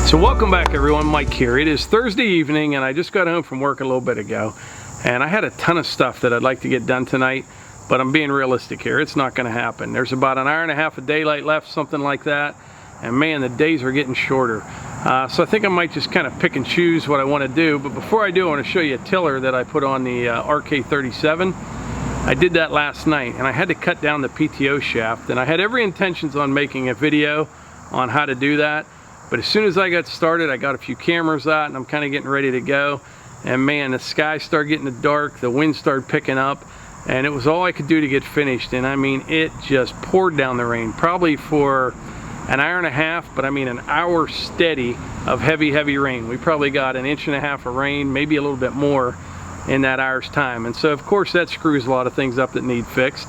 So welcome back everyone, Mike here. It is Thursday evening and I just got home from work a little bit ago, and I had a ton of stuff that I'd like to get done tonight, but I'm being realistic here. It's not going to happen. There's about an hour and a half of daylight left, something like that, and man, the days are getting shorter. So I think I might just kind of pick and choose what I want to do. But before I do, I want to show you a tiller that I put on the RK37. I did that last night and I had to cut down the PTO shaft, and I had every intentions on making a video on how to do that. But as soon as I got started, I got a few cameras out and I'm kind of getting ready to go. And man, the sky started getting dark, the wind started picking up, and it was all I could do to get finished. And I mean, it just poured down the rain, probably for an hour and a half, but I mean an hour steady of heavy rain. We probably got an inch and a half of rain, maybe a little bit more in that hour's time. And so of course that screws a lot of things up that need fixed.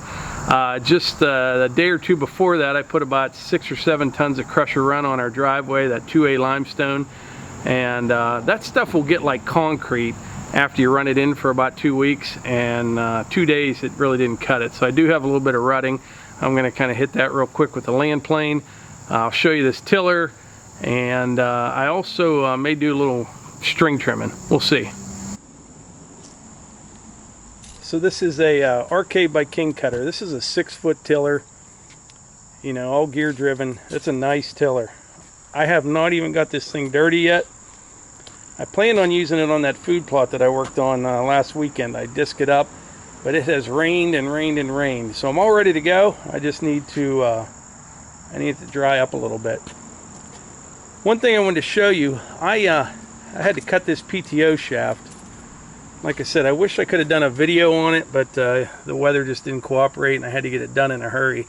Just a day or two before that, I put about 6 or 7 tons of crusher run on our driveway, that 2A limestone, and that stuff will get like concrete after you run it in for about 2 weeks, and 2 days it really didn't cut it. So I do have a little bit of rutting. I'm going to kind of hit that real quick with the land plane. I'll show you this tiller, and I also may do a little string trimming. We'll see. So this is a RK by King Kutter. This is a 6-foot tiller, you know, all gear driven. It's a nice tiller. I have not even got this thing dirty yet. I planned on using it on that food plot that I worked on last weekend. I disc it up, but it has rained and rained and rained. So I'm all ready to go. I just need to, I need it to dry up a little bit. One thing I wanted to show you, I had to cut this PTO shaft. Like I said, I wish I could have done a video on it, but the weather just didn't cooperate and I had to get it done in a hurry.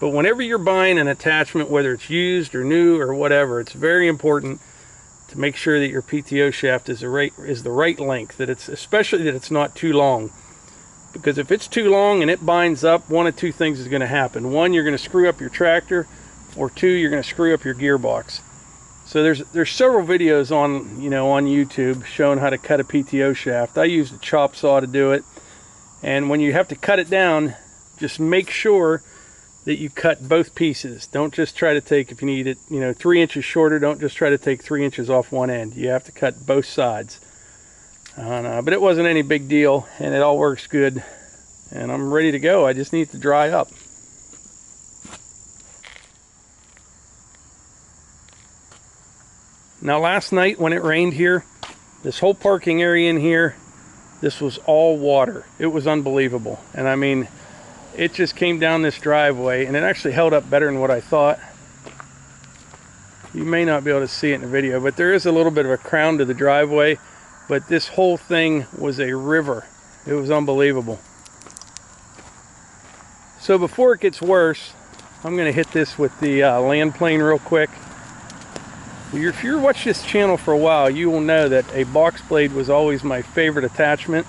But whenever you're buying an attachment, whether it's used or new or whatever, it's very important to make sure that your PTO shaft is the right length, that it's, especially that it's not too long. Because if it's too long and it binds up, one of two things is going to happen. One, you're going to screw up your tractor, or two, you're going to screw up your gearbox. So there's several videos on, you know, on YouTube showing how to cut a PTO shaft. I used a chop saw to do it. And when you have to cut it down, just make sure that you cut both pieces. Don't just try to take, if you need it, you know, 3 inches shorter, don't just try to take 3 inches off one end. You have to cut both sides. But it wasn't any big deal, and it all works good. And I'm ready to go. I just need it to dry up. Now last night when it rained here, this whole parking area in here, this was all water. It was unbelievable. And I mean, it just came down this driveway, and it actually held up better than what I thought. You may not be able to see it in the video, but there is a little bit of a crown to the driveway, but this whole thing was a river. It was unbelievable. So before it gets worse, I'm going to hit this with the land plane real quick. If you've watched this channel for a while, you will know that a box blade was always my favorite attachment.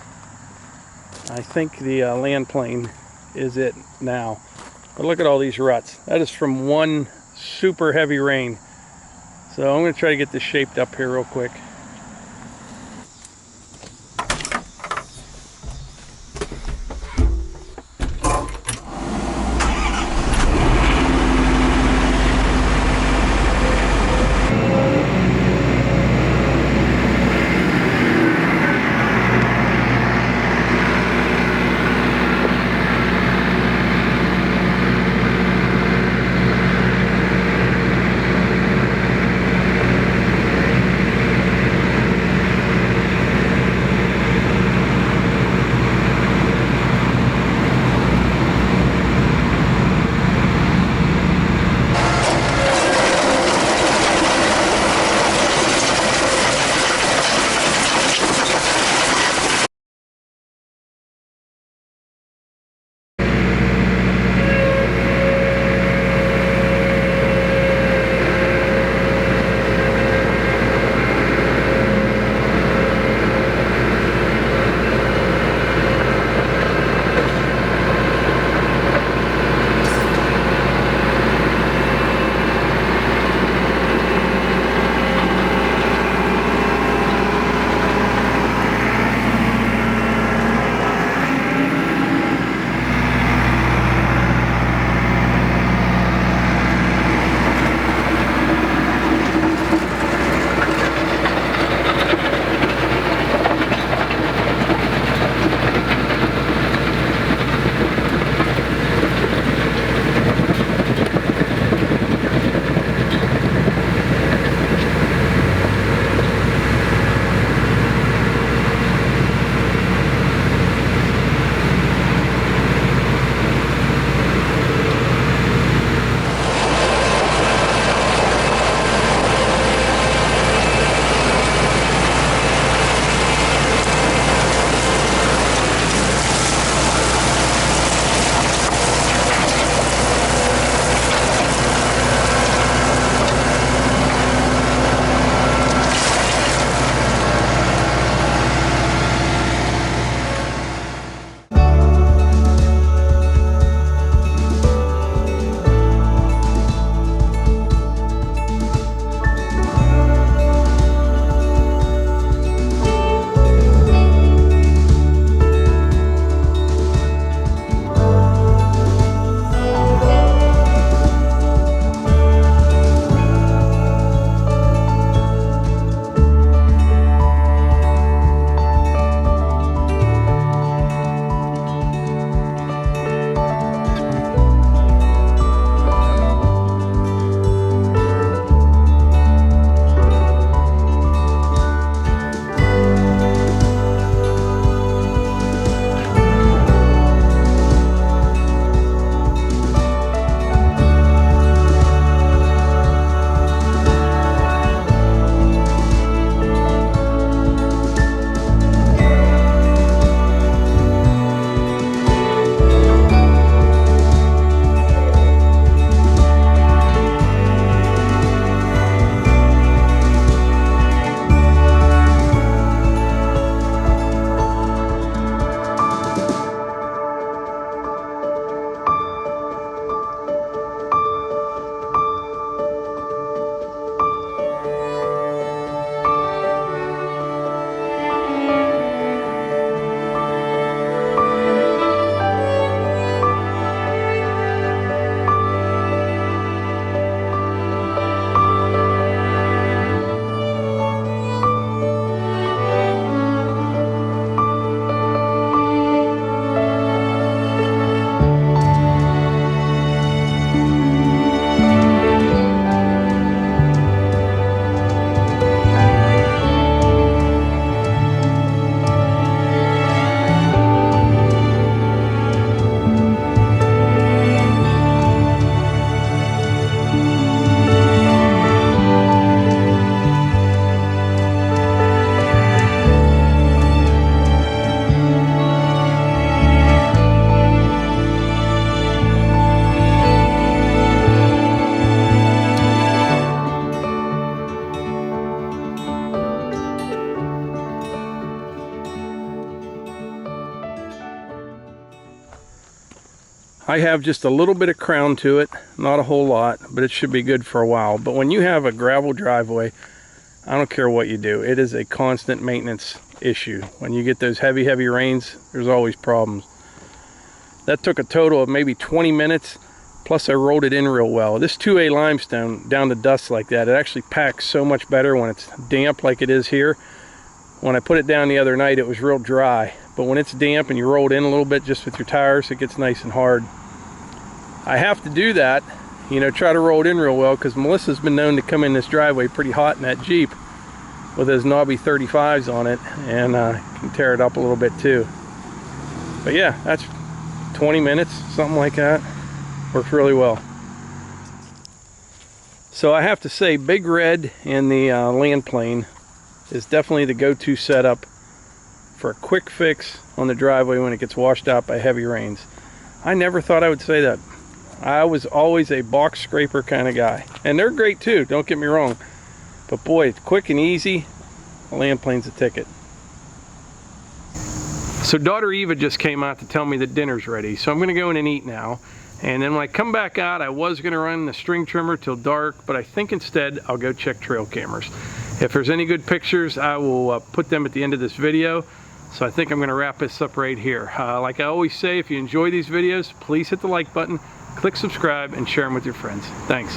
I think the land plane is it now. But look at all these ruts. That is from one super heavy rain. So I'm going to try to get this shaped up here real quick. I have just a little bit of crown to it, not a whole lot, but it should be good for a while. But when you have a gravel driveway, I don't care what you do, it is a constant maintenance issue. When you get those heavy rains, there's always problems. That took a total of maybe 20 minutes, plus I rolled it in real well. This 2A limestone, down to dust like that, it actually packs so much better when it's damp like it is here. When I put it down the other night, it was real dry, but when it's damp and you roll it in a little bit just with your tires, it gets nice and hard. I have to do that, you know, try to roll it in real well, because Melissa's been known to come in this driveway pretty hot in that Jeep with those knobby 35s on it, and can tear it up a little bit too. But yeah, that's 20 minutes, something like that. Works really well. So I have to say, Big Red and the land plane is definitely the go-to setup for a quick fix on the driveway when it gets washed out by heavy rains. I never thought I would say that. I was always a box scraper kind of guy, and they're great too, don't get me wrong, but boy, it's quick and easy. The land plane's a ticket. So daughter Eva just came out to tell me that dinner's ready, so I'm gonna go in and eat now. And then when I come back out, I was gonna run the string trimmer till dark, but I think instead I'll go check trail cameras. If there's any good pictures, I will put them at the end of this video. So I think I'm gonna wrap this up right here. Like I always say, if you enjoy these videos, please hit the like button, click subscribe, and share them with your friends. Thanks.